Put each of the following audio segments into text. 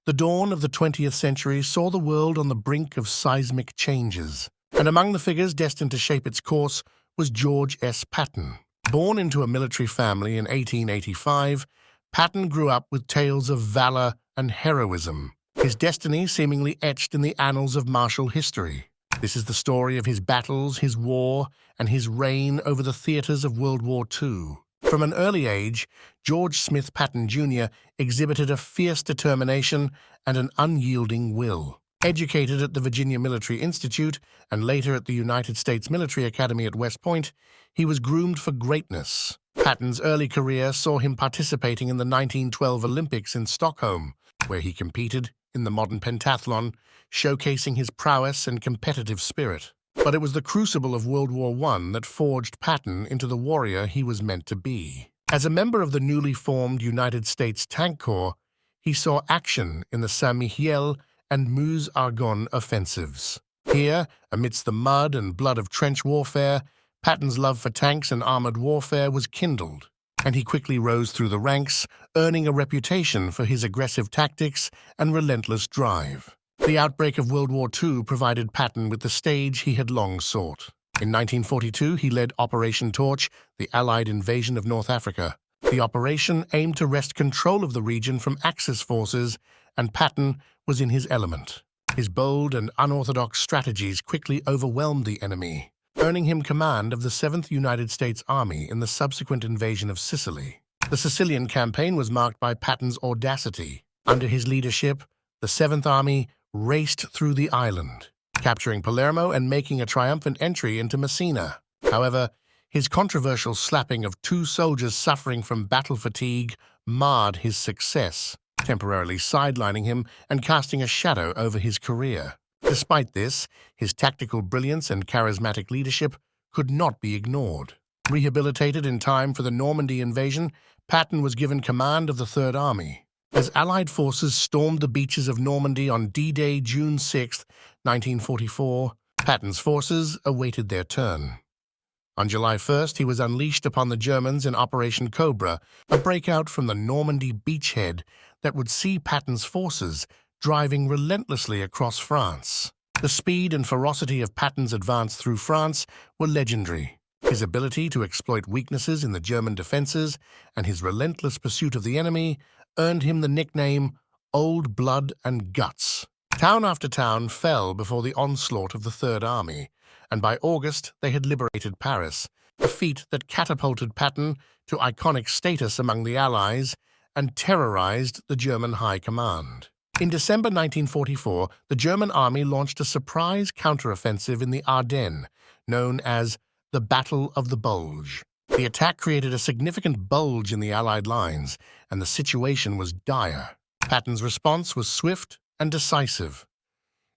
The dawn of the 20th century saw the world on the brink of seismic changes, and among the figures destined to shape its course was George S. Patton. Born into a military family in 1885, Patton grew up with tales of valor and heroism, his destiny seemingly etched in the annals of martial history. This is the story of his battles, his war, and his reign over the theaters of World War II. From an early age, George Smith Patton Jr. exhibited a fierce determination and an unyielding will. Educated at the Virginia Military Institute and later at the United States Military Academy at West Point, he was groomed for greatness. Patton's early career saw him participating in the 1912 Olympics in Stockholm, where he competed in the modern pentathlon, showcasing his prowess and competitive spirit. But it was the crucible of World War I that forged Patton into the warrior he was meant to be. As a member of the newly formed United States Tank Corps, he saw action in the Saint-Mihiel and Meuse-Argonne offensives. Here, amidst the mud and blood of trench warfare, Patton's love for tanks and armored warfare was kindled, and he quickly rose through the ranks, earning a reputation for his aggressive tactics and relentless drive. The outbreak of World War II provided Patton with the stage he had long sought. In 1942, he led Operation Torch, the Allied invasion of North Africa. The operation aimed to wrest control of the region from Axis forces, and Patton was in his element. His bold and unorthodox strategies quickly overwhelmed the enemy, earning him command of the 7th United States Army in the subsequent invasion of Sicily. The Sicilian campaign was marked by Patton's audacity. Under his leadership, the 7th Army raced through the island, capturing Palermo and making a triumphant entry into Messina. However, his controversial slapping of 2 soldiers suffering from battle fatigue marred his success, temporarily sidelining him and casting a shadow over his career. Despite this, his tactical brilliance and charismatic leadership could not be ignored. Rehabilitated in time for the Normandy invasion, Patton was given command of the Third Army. As Allied forces stormed the beaches of Normandy on D-Day, June 6, 1944, Patton's forces awaited their turn. On July 1st, he was unleashed upon the Germans in Operation Cobra, a breakout from the Normandy beachhead that would see Patton's forces driving relentlessly across France. The speed and ferocity of Patton's advance through France were legendary. His ability to exploit weaknesses in the German defenses and his relentless pursuit of the enemy earned him the nickname Old Blood and Guts. Town after town fell before the onslaught of the Third Army, and by August they had liberated Paris, a feat that catapulted Patton to iconic status among the Allies and terrorized the German High Command. In December 1944, the German army launched a surprise counteroffensive in the Ardennes, known as the Battle of the Bulge. The attack created a significant bulge in the Allied lines, and the situation was dire. Patton's response was swift and decisive.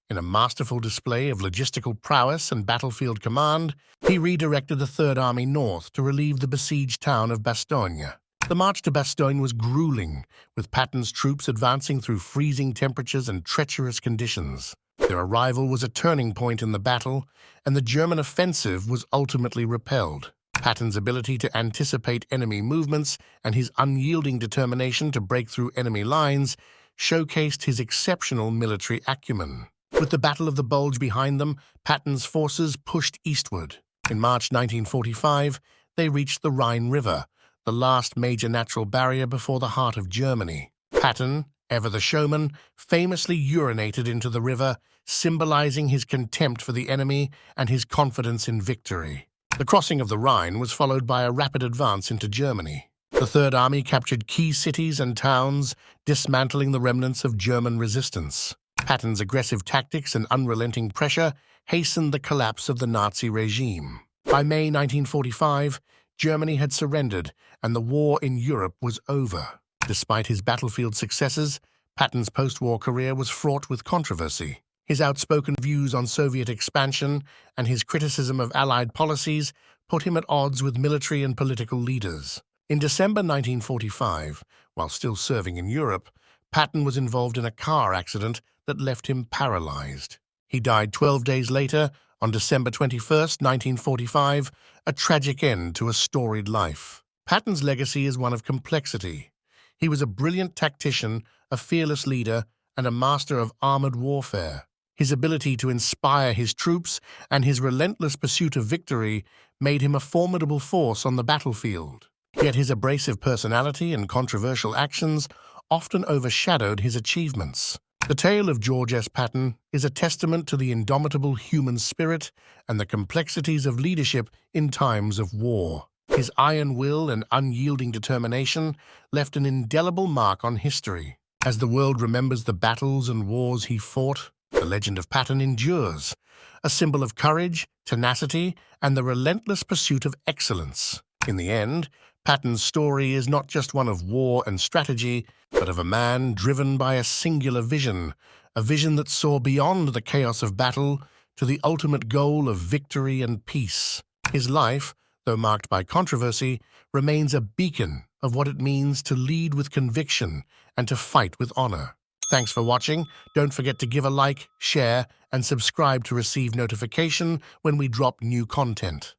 In a masterful display of logistical prowess and battlefield command, he redirected the Third Army north to relieve the besieged town of Bastogne. The march to Bastogne was grueling, with Patton's troops advancing through freezing temperatures and treacherous conditions. Their arrival was a turning point in the battle, and the German offensive was ultimately repelled. Patton's ability to anticipate enemy movements and his unyielding determination to break through enemy lines showcased his exceptional military acumen. With the Battle of the Bulge behind them, Patton's forces pushed eastward. In March 1945, they reached the Rhine River, the last major natural barrier before the heart of Germany. Patton, ever the showman, famously urinated into the river, symbolizing his contempt for the enemy and his confidence in victory. The crossing of the Rhine was followed by a rapid advance into Germany. The Third Army captured key cities and towns, dismantling the remnants of German resistance. Patton's aggressive tactics and unrelenting pressure hastened the collapse of the Nazi regime. By May 1945, Germany had surrendered, and the war in Europe was over. Despite his battlefield successes, Patton's post-war career was fraught with controversy. His outspoken views on Soviet expansion and his criticism of Allied policies put him at odds with military and political leaders. In December 1945, while still serving in Europe, Patton was involved in a car accident that left him paralyzed. He died 12 days later, on December 21, 1945, a tragic end to a storied life. Patton's legacy is one of complexity. He was a brilliant tactician, a fearless leader, and a master of armored warfare. His ability to inspire his troops and his relentless pursuit of victory made him a formidable force on the battlefield. Yet his abrasive personality and controversial actions often overshadowed his achievements. The tale of George S. Patton is a testament to the indomitable human spirit and the complexities of leadership in times of war. His iron will and unyielding determination left an indelible mark on history. As the world remembers the battles and wars he fought, the legend of Patton endures, a symbol of courage, tenacity, and the relentless pursuit of excellence. In the end, Patton's story is not just one of war and strategy, but of a man driven by a singular vision, a vision that saw beyond the chaos of battle to the ultimate goal of victory and peace. His life, though marked by controversy, remains a beacon of what it means to lead with conviction and to fight with honor. Thanks for watching. Don't forget to give a like, share, and subscribe to receive notification when we drop new content.